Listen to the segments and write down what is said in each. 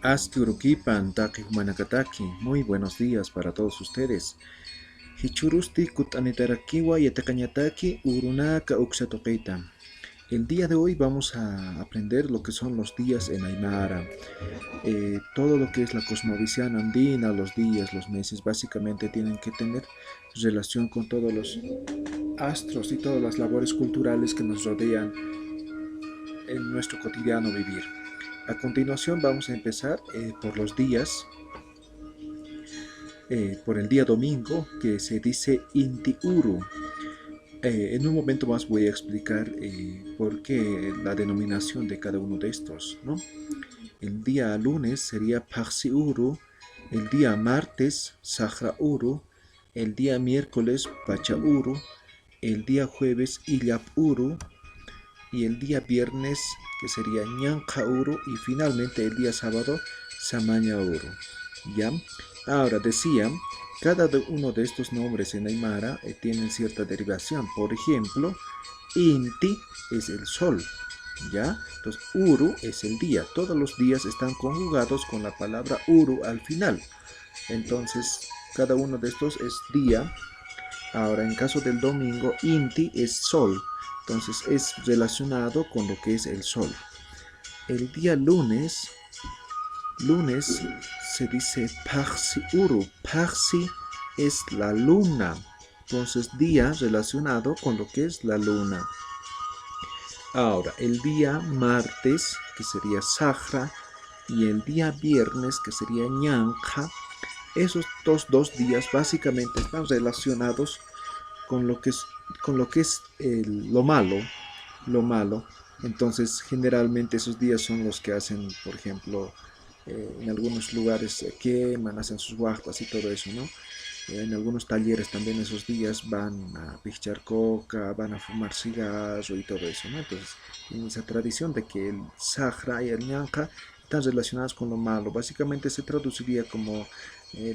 Aski Urukipan, Taki Humanakataki, muy buenos días para todos ustedes. Hichurusti Kutanitarakiwa Yatakañataki Urunaka Uxatokeita. El día de hoy vamos a aprender lo que son los días en Aymara. Todo lo que es la cosmovisión andina, los días, los meses, básicamente tienen que tener relación con todos los astros y todas las labores culturales que nos rodean en nuestro cotidiano vivir. A continuación vamos a empezar por los días, por el día domingo, que se dice Inti Uru. En un momento más voy a explicar por qué la denominación de cada uno de estos, ¿no? El día lunes sería Paxi Uru, el día martes Sahra Uru, el día miércoles Pacha Uru, el día jueves Illap Uru y el día viernes que sería Ñanqa Uru y finalmente el día sábado Samaña Uru. ¿Ya? Ahora decía, cada uno de estos nombres en Aymara tienen cierta derivación. Por ejemplo, Inti es el sol, ¿ya? Entonces, Uru es el día. Todos los días están conjugados con la palabra Uru al final. Entonces, cada uno de estos es día. Ahora, en caso del domingo, Inti es sol. Entonces, es relacionado con lo que es el sol. El día lunes se dice Paxi Uru. Paxi es la luna. Entonces, día relacionado con lo que es la luna. Ahora, el día martes, que sería Sahra, y el día viernes, que sería Ñanja, esos dos días básicamente están relacionados con lo que es lo malo, lo malo. Entonces, generalmente esos días son los que hacen, por ejemplo, en algunos lugares queman, hacen sus guapas y todo eso, ¿no? En algunos talleres también esos días van a pichar coca, van a fumar cigarro y todo eso, ¿no? Entonces, en esa tradición de que el Sahra y el Ñanca están relacionados con lo malo, básicamente se traduciría como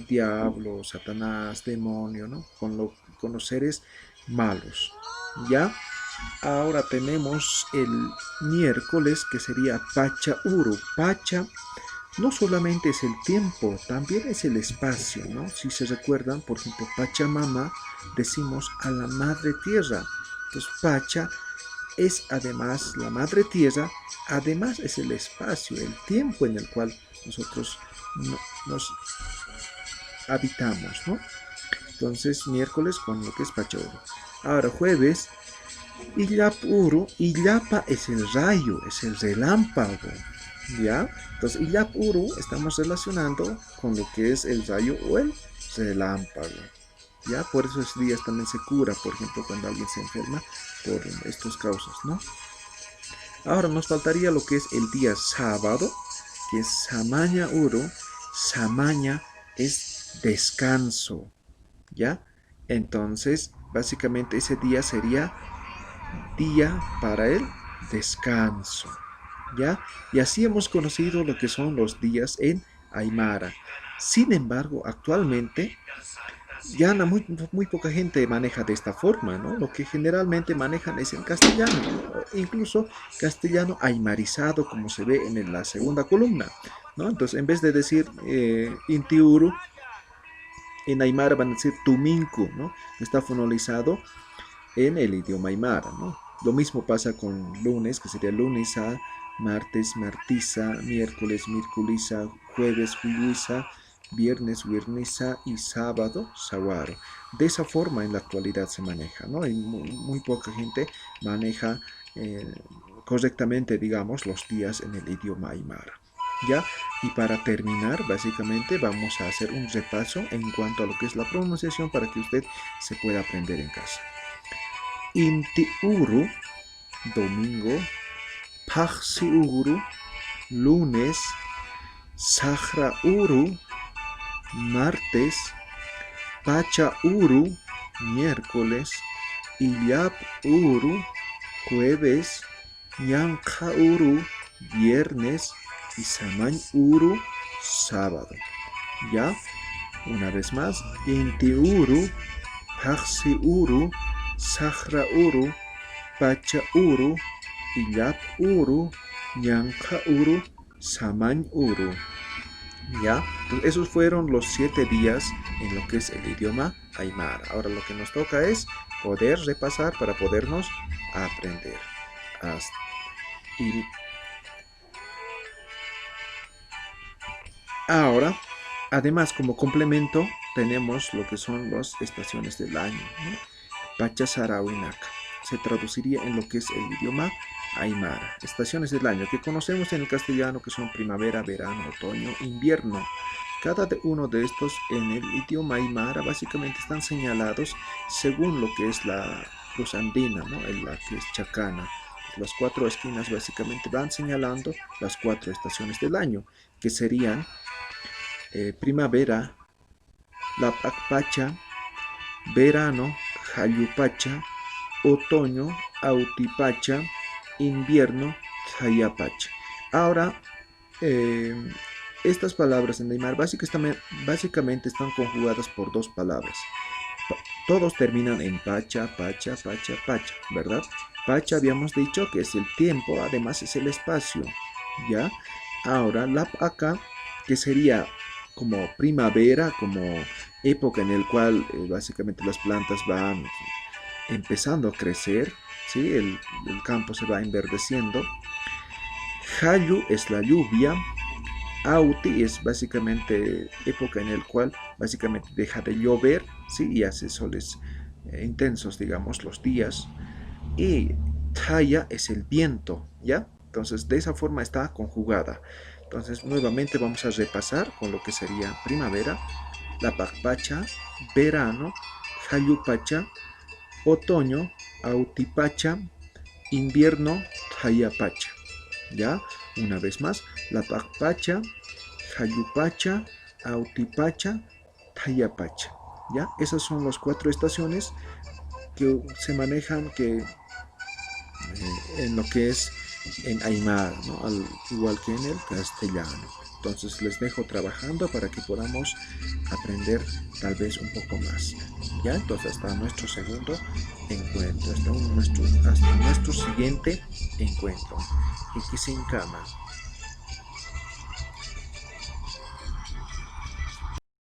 diablo, Satanás, demonio, ¿no? Con los seres malos, ¿ya? Ahora tenemos el miércoles que sería Pacha Uru. Pacha no solamente es el tiempo, también es el espacio, ¿no? Si se recuerdan, por ejemplo, Pachamama, decimos a la madre tierra. Entonces, Pacha es además la madre tierra, además es el espacio, el tiempo en el cual nosotros nos habitamos, ¿no? Entonces, miércoles con lo que es Pachauru. Ahora, jueves, Illapuru, Illapa es el rayo, es el relámpago, ¿ya? Entonces, Illapuru estamos relacionando con lo que es el rayo o el relámpago, ¿ya? Por esos días también se cura, por ejemplo, cuando alguien se enferma por estos causas, ¿no? Ahora nos faltaría lo que es el día sábado, que es Samaña Uru. Samaña es descanso, ¿ya? Entonces, básicamente ese día sería día para el descanso, ¿ya? Y así hemos conocido lo que son los días en Aymara. Sin embargo, actualmente ya muy poca gente maneja de esta forma, ¿no? Lo que generalmente manejan es en castellano, incluso castellano aymarizado, como se ve en la segunda columna, ¿no? Entonces, en vez de decir Intiuru, en Aymara van a decir Tuminku, ¿no? Está fonologizado en el idioma aymara, ¿no? Lo mismo pasa con lunes, que sería lunisa, martes, martisa, miércoles, mirculisa, jueves, juiluisa, viernes, vierniza y sábado, saguaro. De esa forma en la actualidad se maneja, ¿no? Y muy poca gente maneja correctamente, digamos, los días en el idioma aymara. ¿Ya? Y para terminar, básicamente vamos a hacer un repaso en cuanto a lo que es la pronunciación para que usted se pueda aprender en casa. Inti Uru, domingo, Paxi Uru, lunes, Sahra Uru, martes, Pacha Uru, miércoles, Illap Uru, jueves, Ñanqa Uru, viernes y Samañ Uru, sábado. ¿Ya? Una vez más, Inti Uru, Paxi Uru, Sahra Uru, Pacha Uru, Illap Uru, Ñanqa Uru, Samañ Uru. ¿Ya? Entonces, esos fueron los 7 días en lo que es el idioma aymara. Ahora lo que nos toca es poder repasar para podernos aprender. Y ahora, además, como complemento, tenemos lo que son las estaciones del año, ¿no? Pachasarauinaka. Se traduciría en lo que es el idioma aymara. Estaciones del año que conocemos en el castellano, que son primavera, verano, otoño, invierno. Cada uno de estos en el idioma aymara básicamente están señalados según lo que es la cruz andina, ¿no? En la que es chacana. Las 4 esquinas básicamente van señalando las 4 estaciones del año, que serían primavera, la Pacha, verano, Jayupacha, otoño, Autipacha, invierno, Jayapacha. Ahora, eh, estas palabras en Aymara básicamente están conjugadas por dos palabras. Todos terminan en pacha, pacha, pacha, pacha, ¿verdad? Pacha habíamos dicho que es el tiempo, además es el espacio, ¿ya? Ahora, la acá, que sería como primavera, como época en el cual básicamente las plantas van empezando a crecer, ¿sí? El campo se va enverdeciendo. Hayu es la lluvia. Auti es básicamente época en el cual básicamente deja de llover, ¿sí? Y hace soles intensos, digamos, los días. Y Taya es el viento, ¿ya? Entonces, de esa forma está conjugada. Entonces, nuevamente vamos a repasar con lo que sería primavera, la Pacpacha, verano, Jayupacha, otoño, Autipacha, invierno, Jayapacha. ¿Ya? Una vez más, la Pacpacha, Jayupacha, Autipacha, Jayapacha. ¿Ya? Esas son las 4 estaciones que se manejan en lo que es en Aymara, ¿no? Igual que en el castellano. Entonces les dejo trabajando para que podamos aprender tal vez un poco más. ¿Ya? Entonces hasta nuestro segundo encuentro, hasta nuestro siguiente encuentro. Y que se encama.